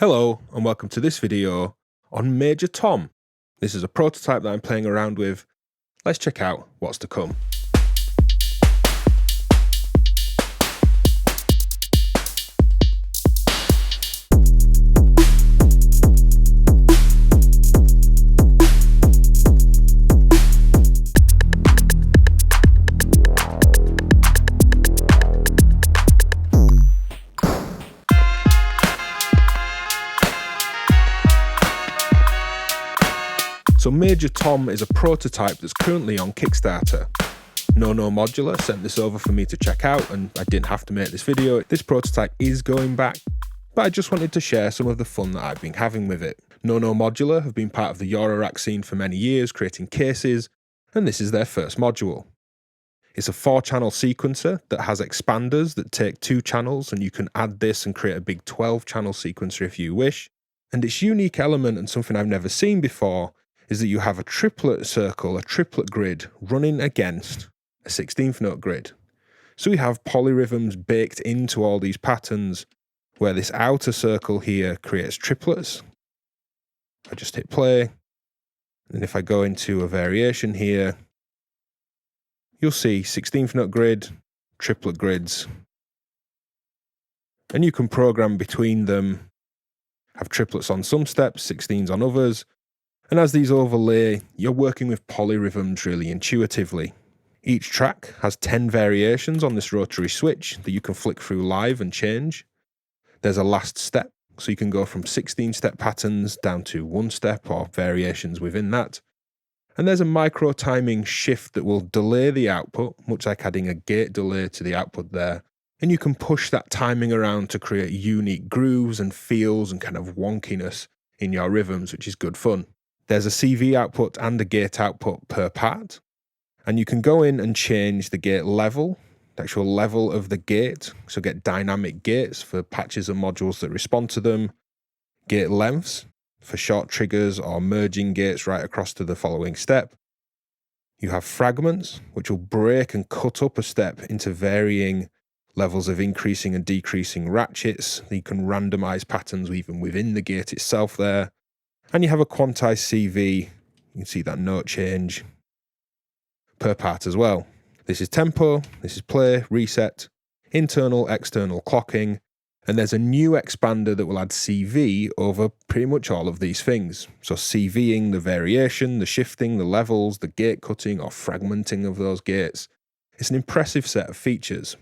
Hello and welcome to this video on Major Tom. This is a prototype that I'm playing around with. Let's check out what's to come. So Major Tom is a prototype that's currently on Kickstarter. NONO Modular sent this over for me to check out and I didn't have to make this video. This prototype is going back, but I just wanted to share some of the fun that I've been having with it. NONO Modular have been part of the Eurorack scene for many years, creating cases, and this is their first module. It's a 4-channel sequencer that has expanders that take 2 channels, and you can add this and create a big 12-channel sequencer if you wish. And its unique element, and something I've never seen before, is that you have a triplet circle, a triplet grid, running against a 16th note grid. So we have polyrhythms baked into all these patterns, where this outer circle here creates triplets. I just hit play, and if I go into a variation here, you'll see 16th note grid, triplet grids, and you can program between them, have triplets on some steps, 16s on others. And as these overlay, you're working with polyrhythms really intuitively. Each track has 10 variations on this rotary switch that you can flick through live and change. There's a last step, so you can go from 16-step patterns down to 1-step or variations within that. And there's a micro timing shift that will delay the output, much like adding a gate delay to the output there. And you can push that timing around to create unique grooves and feels and kind of wonkiness in your rhythms, which is good fun. There's a CV output and a gate output per part, and you can go in and change the gate level, the actual level of the gate, so get dynamic gates for patches and modules that respond to them, gate lengths for short triggers or merging gates right across to the following step. You have fragments, which will break and cut up a step into varying levels of increasing and decreasing ratchets. You can randomize patterns even within the gate itself there. And you have a quantized CV, you can see that note change per part as well. This is tempo, this is play, reset, internal, external clocking, and there's a new expander that will add CV over pretty much all of these things. So CVing the variation, the shifting, the levels, the gate cutting or fragmenting of those gates. It's an impressive set of features.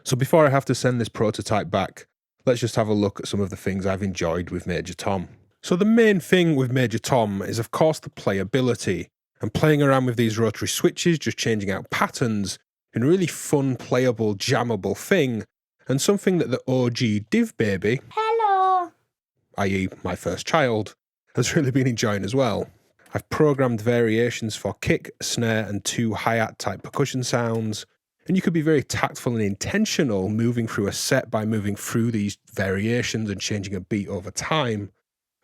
So before I have to send this prototype back, let's just have a look at some of the things I've enjoyed with Major Tom. So the main thing with Major Tom is of course the playability, and playing around with these rotary switches, just changing out patterns, is a really fun, playable, jammable thing, and something that the OG DivBaby, hello, i.e. my first child, has really been enjoying as well. I've programmed variations for kick, snare and 2 hi-hat type percussion sounds, and you could be very tactful and intentional moving through a set by moving through these variations and changing a beat over time.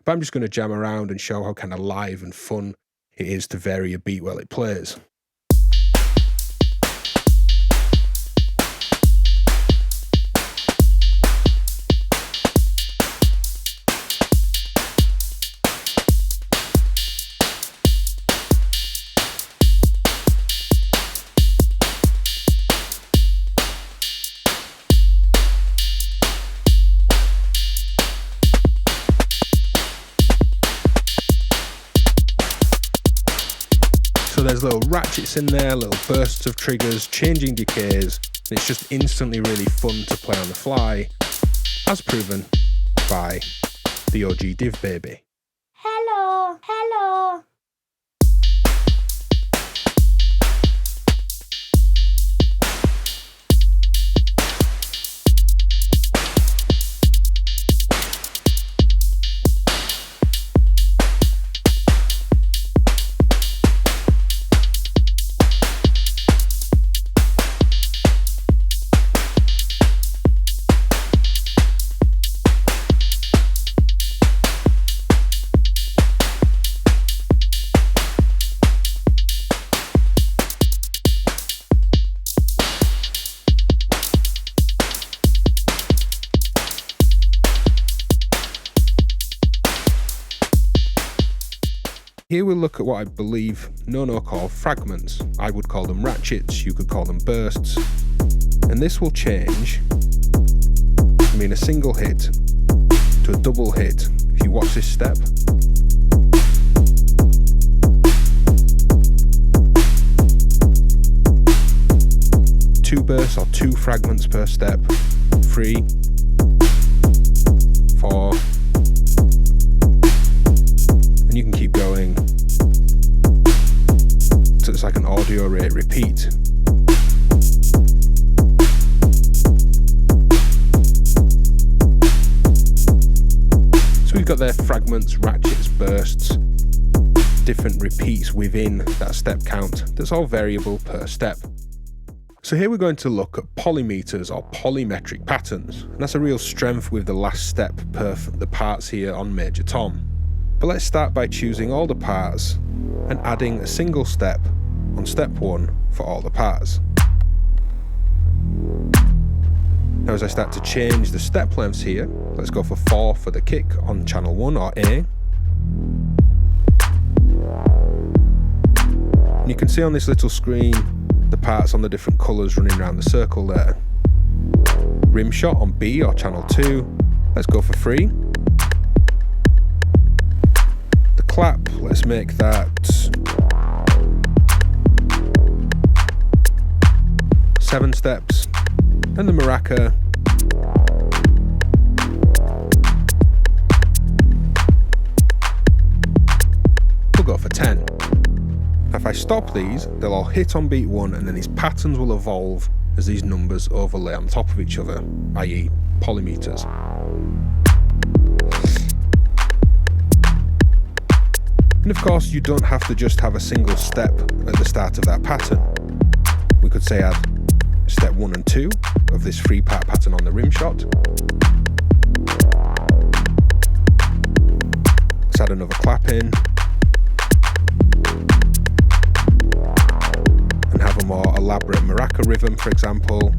But I'm just going to jam around and show how kind of live and fun it is to vary a beat while it plays. So there's little ratchets in there, little bursts of triggers, changing decays, and it's just instantly really fun to play on the fly, as proven by the OG DivBaby. Hello, hello. Here we'll look at what I believe NONO call fragments. I would call them ratchets, you could call them bursts. And this will change from being a single hit to a double hit. If you watch this step, two bursts or two fragments per step, 3, 4, and you can keep going. So it's like an audio rate repeat. So we've got their fragments, ratchets, bursts, different repeats within that step count. That's all variable per step. So here we're going to look at polymeters or polymetric patterns, and that's a real strength with the last step per the parts here on Major Tom. But let's start by choosing all the parts and adding a single step on step 1 for all the parts. Now as I start to change the step lengths here, let's go for 4 for the kick on channel 1 or A. And you can see on this little screen the parts on the different colours running around the circle there. Rim shot on B or channel 2, let's go for 3. The clap, let's make that 7 steps, and the maraca we'll go for 10. Now if I stop these, they'll all hit on beat 1, and then these patterns will evolve as these numbers overlay on top of each other, i.e. polymeters. And of course you don't have to just have a single step at the start of that pattern. We could say add step 1 and 2 of this 3-part pattern on the rim shot. Let's add another clap in. And have a more elaborate maraca rhythm, for example.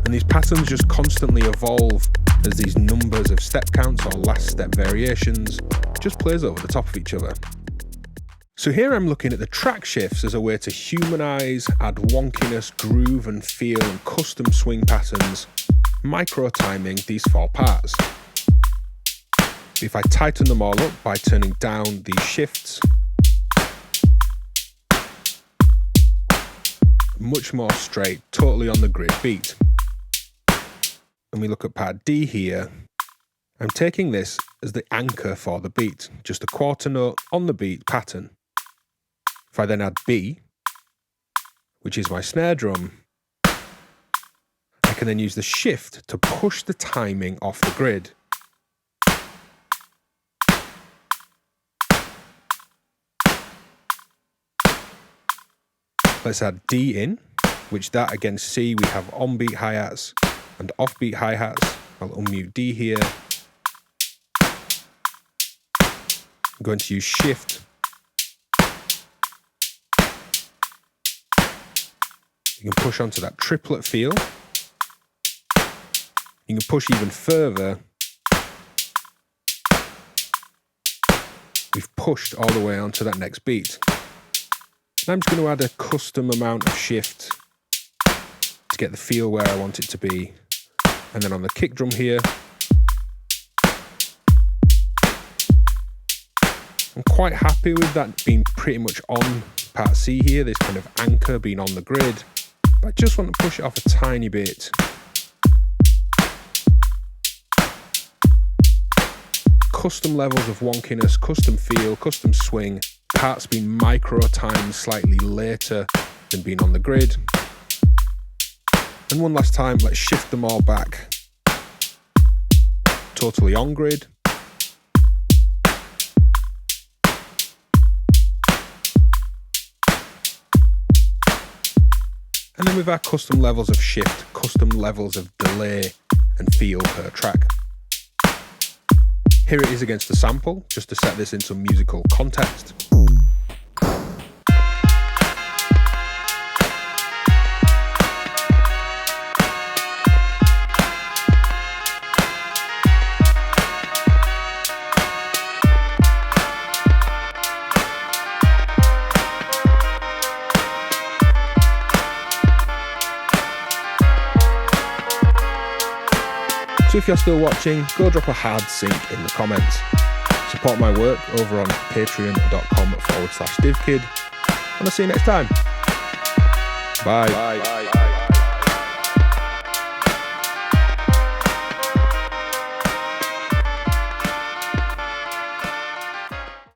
And these patterns just constantly evolve as these numbers of step counts or last step variations just plays over the top of each other. So here I'm looking at the track shifts as a way to humanize, add wonkiness, groove and feel and custom swing patterns, micro timing these 4 parts. If I tighten them all up by turning down these shifts, much more straight, totally on the grid beat. And we look at part D here, I'm taking this as the anchor for the beat, just a quarter note on the beat pattern. If I then add B, which is my snare drum, I can then use the shift to push the timing off the grid. Let's add D in, which that against C we have on-beat hi-hats and off-beat hi-hats. I'll unmute D here. I'm going to use shift. You can push onto that triplet feel. You can push even further. We've pushed all the way onto that next beat. And I'm just going to add a custom amount of shift to get the feel where I want it to be. And then on the kick drum here, I'm quite happy with that being pretty much on part C here, this kind of anchor being on the grid. But I just want to push it off a tiny bit. Custom levels of wonkiness, custom feel, custom swing, parts being micro-timed slightly later than being on the grid. And one last time, let's shift them all back. Totally on grid. And then with our custom levels of shift, custom levels of delay and feel per track. Here it is against the sample, just to set this into musical context. So if you're still watching, go drop a hard sync in the comments. Support my work over on patreon.com/DivKid. And I'll see you next time. Bye.